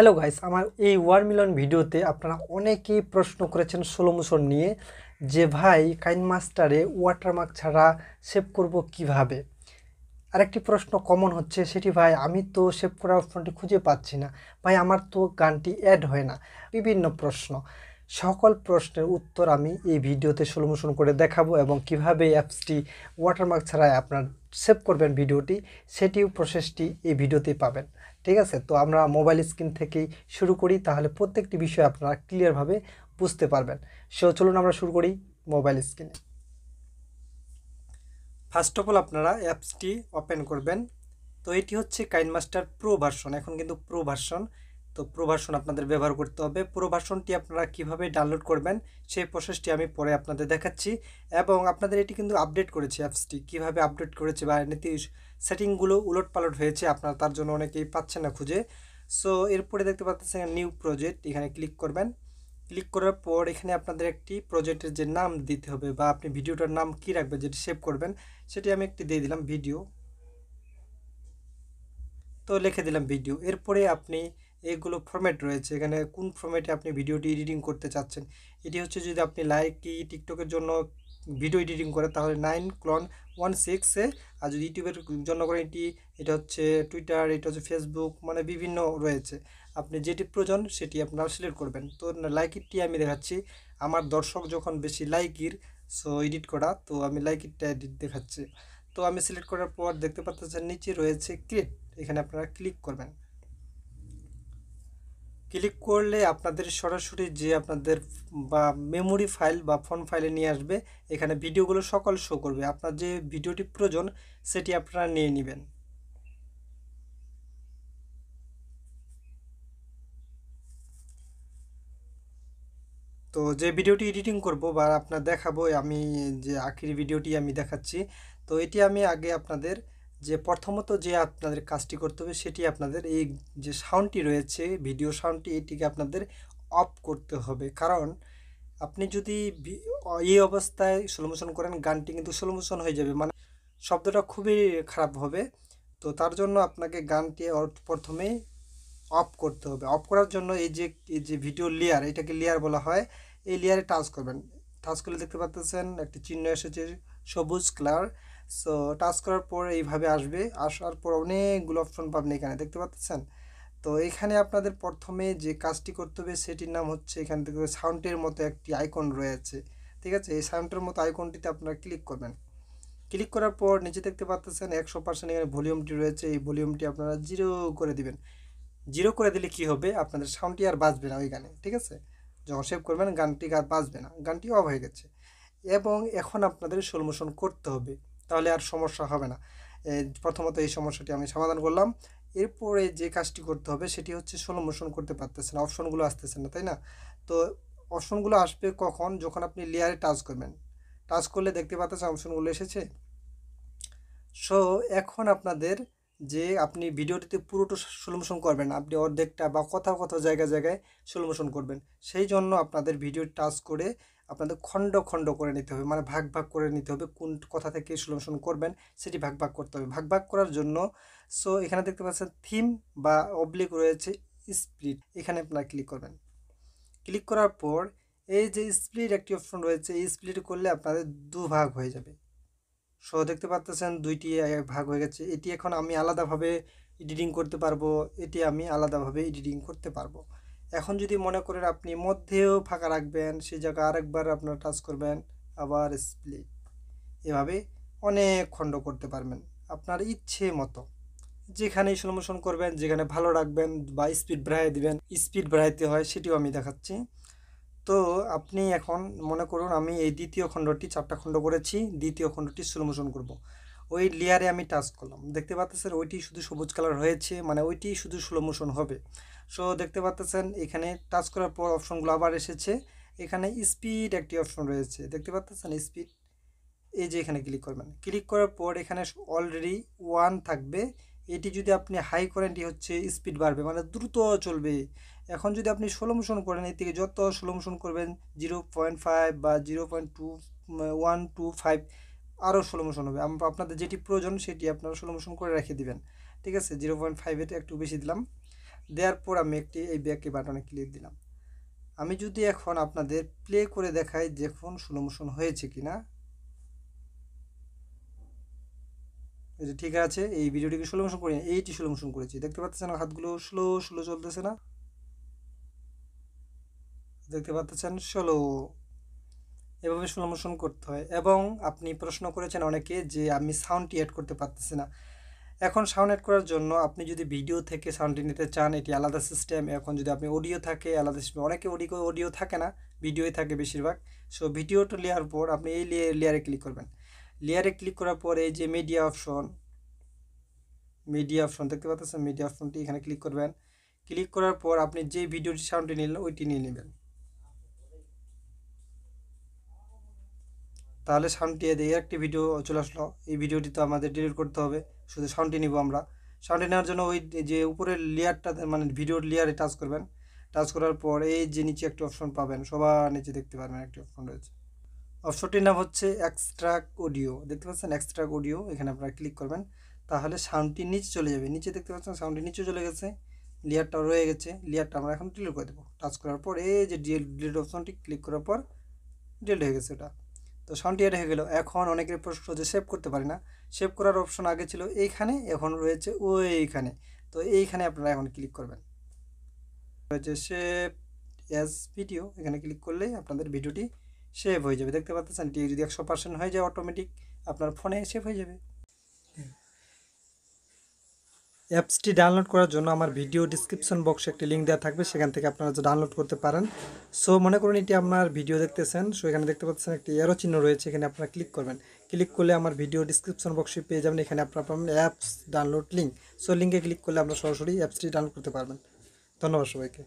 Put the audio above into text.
Hello guys, আমার এই 1 million ভিডিওতে আপনারা অনেকেই প্রশ্ন করেছেন স্লো মোশন নিয়ে যে ভাই কাইনমাস্টারে ওয়াটারমার্ক ছাড়া সেভ করব কিভাবে। আরেকটি প্রশ্ন কমন হচ্ছে সেটি, ভাই আমি তো সেভ করার অপশনটি খুঁজে পাচ্ছি না, ভাই আমার তো গানটি অ্যাড হয় না। বিভিন্ন প্রশ্ন, সকল প্রশ্নের উত্তর আমি এই ভিডিওতে স্লো মোশন করে দেখাবো এবং কিভাবে অ্যাপসটি ওয়াটারমার্ক ছাড়াই আপনার সেভ করবেন ভিডিওটি, সেটিও প্রসেসটি এই ভিডিওতেই পাবেন। ঠিক আছে, তো আমরা মোবাইল স্ক্রিন থেকেই শুরু করি, তাহলে প্রত্যেকটি বিষয় আপনারা ক্লিয়ারভাবে বুঝতে পারবেন। সো চলুন আমরা শুরু করি মোবাইল স্ক্রিনে। ফার্স্ট অফ অল আপনারা অ্যাপসটি ওপেন করবেন। তো এটি হচ্ছে কাইনমাস্টার প্রো ভার্সন, এখন কিন্তু প্রো ভার্সন। তো প্রো ভার্সন আপনাদের ব্যবহার করতে হবে। প্রো ভার্সনটি আপনারা কিভাবে ডাউনলোড করবেন সেই প্রসেসটি আমি পরে আপনাদের দেখাচ্ছি, এবং আপনাদের এটি কিন্তু আপডেট করেছে, অ্যাপসটি কিভাবে আপডেট করেছে বা নীতি সেটিংগুলো উলটপালট হয়েছে, আপনারা তার জন্য অনেকেই পাচ্ছেন না খুঁজে। সো এরপরে দেখতে পাচ্ছেন নিউ প্রজেক্ট, এখানে ক্লিক করবেন। ক্লিক করার পর এখানে আপনাদের একটি প্রজেক্টের যে নাম দিতে হবে বা আপনি ভিডিওটার নাম কি রাখবেন, যেটি সেভ করবেন সেটি আমি একটি দিয়ে দিলাম ভিডিও। তো লিখে দিলাম ভিডিও। এরপরে আপনি এগুলো ফরম্যাট রয়েছে, এখানে কোন ফরম্যাটে আপনি ভিডিওটি এডিটিং করতে চাচ্ছেন। এটি হচ্ছে যদি আপনি লাইকি টিকটকের জন্য ভিডিও এডিটিং করেন তাহলে 9:16-এ, আর যদি ইউটিউবের জন্য করেন এটা হচ্ছে টুইটার, এটা হচ্ছে ফেসবুক, মানে বিভিন্ন রয়েছে। আপনি যেটি প্রয়োজন সেটি আপনারা সিলেক্ট করবেন। তো লাইকিরটি আমি দেখাচ্ছি, আমার দর্শক যখন বেশি লাইকির সো এডিট করা, তো আমি লাইকিরটা এডিট দেখাচ্ছি। তো আমি সিলেক্ট করার পর দেখতে পাচ্ছেন নিচে রয়েছে ক্রিয়েট, এখানে আপনারা ক্লিক করবেন। ক্লিক করলে আপনাদের সরাসরি যে আপনাদের বা মেমোরি ফাইল বা ফোন ফাইলে নিয়ে আসবে, এখানে ভিডিওগুলো সকল শো করবে। আপনার যে ভিডিওটি প্রয়োজন সেটি আপনারা নিয়ে নেবেন। তো যে ভিডিওটি এডিটিং করব বা আপনার দেখাবো, আমি যে আখির ভিডিওটি আমি দেখাচ্ছি, তো এটি আমি আগে আপনাদের যে প্রথমত যে আপনাদের কাজটি করতে হবে সেটি আপনাদের এই যে সাউন্ডটি রয়েছে ভিডিও সাউন্ডটি, এটিকে আপনাদের অফ করতে হবে। কারণ আপনি যদি এই অবস্থায় স্লো মোশন করেন গানটি কিন্তু স্লো মোশন হয়ে যাবে, মানে শব্দটা খুবই খারাপ হবে। তো তার জন্য আপনাকে গানটি প্রথমে অফ করতে হবে। অফ করার জন্য এই যে ভিডিও লেয়ার, এটাকে লেয়ার বলা হয়, এই লেয়ারে টাচ করবেন। টাচ করলে দেখতে পাচ্ছেন একটি চিহ্ন এসেছে সবুজ কালার। সো টাচ করার পর এইভাবে আসবে, আসার পর অনেকগুলো অপশন পাবেন এখানে দেখতে পাচ্ছেন। তো এখানে আপনাদের প্রথমে যে কাজটি করতে হবে সেটির নাম হচ্ছে, এখান থেকে সাউন্ডের মতো একটি আইকন রয়েছে, ঠিক আছে, এই সাউন্ডের মতো আইকনটিতে আপনারা ক্লিক করবেন। ক্লিক করার পর নিচে দেখতে পাচ্ছেন 100% এখানে ভলিউমটি রয়েছে, এই ভলিউমটি আপনারা 0 করে দিবেন। 0 করে দিলে কি হবে, আপনাদের সাউন্ডটি আর বাজবে না ওই গানে, ঠিক আছে। যখন সেভ করবেন গানটি আর বাজবে না, গানটি অফ হয়ে গেছে। এবং এখন আপনাদের স্লো মোশন করতে হবে, তাহলে আর সমস্যা হবে না। প্রথমত এই সমস্যাটি আমি সমাধান করলাম। এরপরে যে কাজটি করতে হবে সেটি হচ্ছে স্লো মোশন করতে পারতেছেন না, অপশনগুলো আসতেছে না, তাই না। তো অপশনগুলো আসবে কখন, যখন আপনি লেয়ারে টাচ করবেন। টাচ করলে দেখতে পাচ্ছেন অপশনগুলো এসেছে। সো এখন আপনাদের যে আপনি ভিডিওটিতে পুরোটা স্লো মোশন করবেন, আপনি অর্ধেকটা বা কোথাও কোথাও জায়গায় জায়গায় স্লো মোশন করবেন, সেই জন্য আপনাদের ভিডিও টাচ করে আপনাদের খণ্ড খণ্ড করে নিতে হবে, মানে ভাগ ভাগ করে নিতে হবে। কোন কথা থেকে স্লো মোশন করবেন সেটি ভাগ ভাগ করতে হবে। ভাগ ভাগ করার জন্য সো এখানে দেখতে পাচ্ছেন থিম বা অবলিক রয়েছে, স্প্লিট, এখানে আপনারা ক্লিক করবেন। ক্লিক করার পর এই যে স্প্লিট একটি অপশন রয়েছে, এই স্প্লিট করলে আপনাদের দুভাগ হয়ে যাবে। সো দেখতে পাচ্ছেন দুইটি ভাগ হয়ে গেছে। এটি এখন আমি আলাদাভাবে এডিটিং করতে পারবো, এটি আমি আলাদাভাবে এডিটিং করতে পারবো। এখন যদি মনে করেন আপনি মধ্যেও ফাঁকা রাখবেন, সেই জায়গায় আরেকবার আপনারা টাচ করবেন, আবার স্প্লিট, এভাবে অনেক খণ্ড করতে পারবেন আপনার ইচ্ছে মতো। যেখানে স্লো মোশন করবেন, যেখানে ভালো রাখবেন বা স্পিড বাড়াই দিবেন, স্পিড বাড়াইতে হয় সেটিও আমি দেখাচ্ছি। তো আপনি এখন মনে করুন আমি এই দ্বিতীয় খণ্ডটি 4টা খণ্ড করেছি, দ্বিতীয় খণ্ডটি স্লো মোশন করব। ওই লেয়ারে আমি টাচ করলাম, দেখতে পাচ্ছেন ওইটি শুধু সবুজ কালার হয়েছে, মানে ওইটি শুধু স্লো মোশন হবে। সো দেখতে পাচ্ছেন এখানে টাচ করার পর অপশনগুলো আবার এসেছে, এখানে স্পিড একটি অপশন রয়েছে, দেখতে পাচ্ছেন স্পিড, এই যে এখানে ক্লিক করবেন। ক্লিক করার পর এখানে অলরেডি 1 থাকবে, এটি যদি আপনি হাই করেন এটি হচ্ছে স্পিড বাড়বে, মানে দ্রুত চলবে। এখন যদি আপনি স্লো মোশন করেন, এর থেকে যত স্লো মোশন করবেন 0.5 বা 0.125 আরও স্লো মোশন হবে। আপনাদের যেটি প্রয়োজন সেটি আপনারা স্লো মোশন করে রেখে দিবেন, ঠিক আছে। 0.5 একটু বেশি দিলাম। দেওয়ার পর আমি এই ব্যাকে বাটনে ক্লিক দিলাম। আমি যদি এখন আপনাদের প্লে করে দেখাই দেখুন স্লো মোশন হয়েছে কিনা। এটা ঠিক আছে, এই ভিডিওটিকে স্লো মোশন করি, এইটি স্লো মোশন করেছি, দেখতে পাচ্ছেন হাতগুলো স্লো স্লো চলতেছে না, দেখতে পাচ্ছেন স্লো। এভাবে স্লো মোশন করতে হয়। এবং আপনি প্রশ্ন করেছেন অনেকে যে আমি সাউন্ডটি অ্যাড করতে পারতেছি না। এখন সাউন্ড অ্যাড করার জন্য আপনি যদি ভিডিও থেকে সাউন্ডটি নিতে চান এটি আলাদা সিস্টেম। এখন যদি আপনি অডিও থাকে আলাদা সিস্টেম, অনেকে অডিও থাকে না, ভিডিওই থাকে বেশিরভাগ। সো ভিডিওটা নেওয়ার পর আপনি এই লেয়ারে ক্লিক করবেন। লেয়ারে ক্লিক করার পর এই যে মিডিয়া অপশন দেখতে পাচ্ছেন, মিডিয়া অপশনটি এখানে ক্লিক করবেন। ক্লিক করার পর আপনি যে ভিডিওটি সাউন্ডটি নিলেন ওইটি নিয়ে নেবেন। তাহলে সাউন্ডটি দিয়ে একটি ভিডিও চলে আসলো। এই ভিডিওটি তো আমাদের ডিলিট করতে হবে, শুধু সাউন্ডটি নিব আমরা। সাউন্ডটি নেওয়ার জন্য ওই যে উপরের লেয়ারটা মানে ভিডিওর লেয়ারে টাচ করবেন। টাচ করার পর এই যে নিচে একটি অপশন পাবেন, সবার নিচে দেখতে পারবেন একটি অপশন রয়েছে। অপশনটির নাম হচ্ছে এক্সট্রাক্ট অডিও, দেখতে পাচ্ছেন এক্সট্রাক্ট অডিও, এখানে আপনারা ক্লিক করবেন। তাহলে সাউন্ডটি নিচে চলে যাবে, নিচে দেখতে পাচ্ছেন সাউন্ডটি নিচে চলে গেছে, লেয়ারটা রয়ে গেছে। লেয়ারটা আমরা এখন ডিলিট করে দেবো। টাচ করার পর এই যে ডিলিট অপশনটি ক্লিক করার পর ডিলিট হয়ে গেছে এটা। তো সাউন্ডটি অ্যাড হয়ে গেল। এখন অনেকের প্রশ্ন যে সেভ করতে পারি না, সেভ করার অপশন আগে ছিল এইখানে, এখন রয়েছে ওইখানে। তো এইখানে আপনারা এখন ক্লিক করবেন, রয়েছে সেভ অ্যাজ ভিডিও, এখানে ক্লিক করলেই আপনাদের ভিডিওটি সেভ হয়ে যাবে। দেখতে পাচ্ছেন এটি যদি 100% হয়ে যায় অটোমেটিক আপনার ফোনে সেভ হয়ে যাবে। অ্যাপসটি ডাউনলোড করার জন্য আমার ভিডিও ডিসক্রিপশন বক্সে একটি লিঙ্ক দেওয়া থাকবে, সেখান থেকে আপনারা ডাউনলোড করতে পারেন। সো মনে করুন এটি আপনার ভিডিও দেখতেছেন, সো এখানে দেখতে পাচ্ছেন একটি এরো চিহ্ন রয়েছে, এখানে আপনারা ক্লিক করবেন। ক্লিক করলে আমার ভিডিও ডিসক্রিপশন বক্সে পেয়ে যাবেন, এখানে আপনারা পাবেন অ্যাপস ডাউনলোড লিঙ্ক। সো লিঙ্কে ক্লিক করলে আপনারা সরাসরি অ্যাপসটি ডাউনলোড করতে পারবেন। ধন্যবাদ সবাইকে।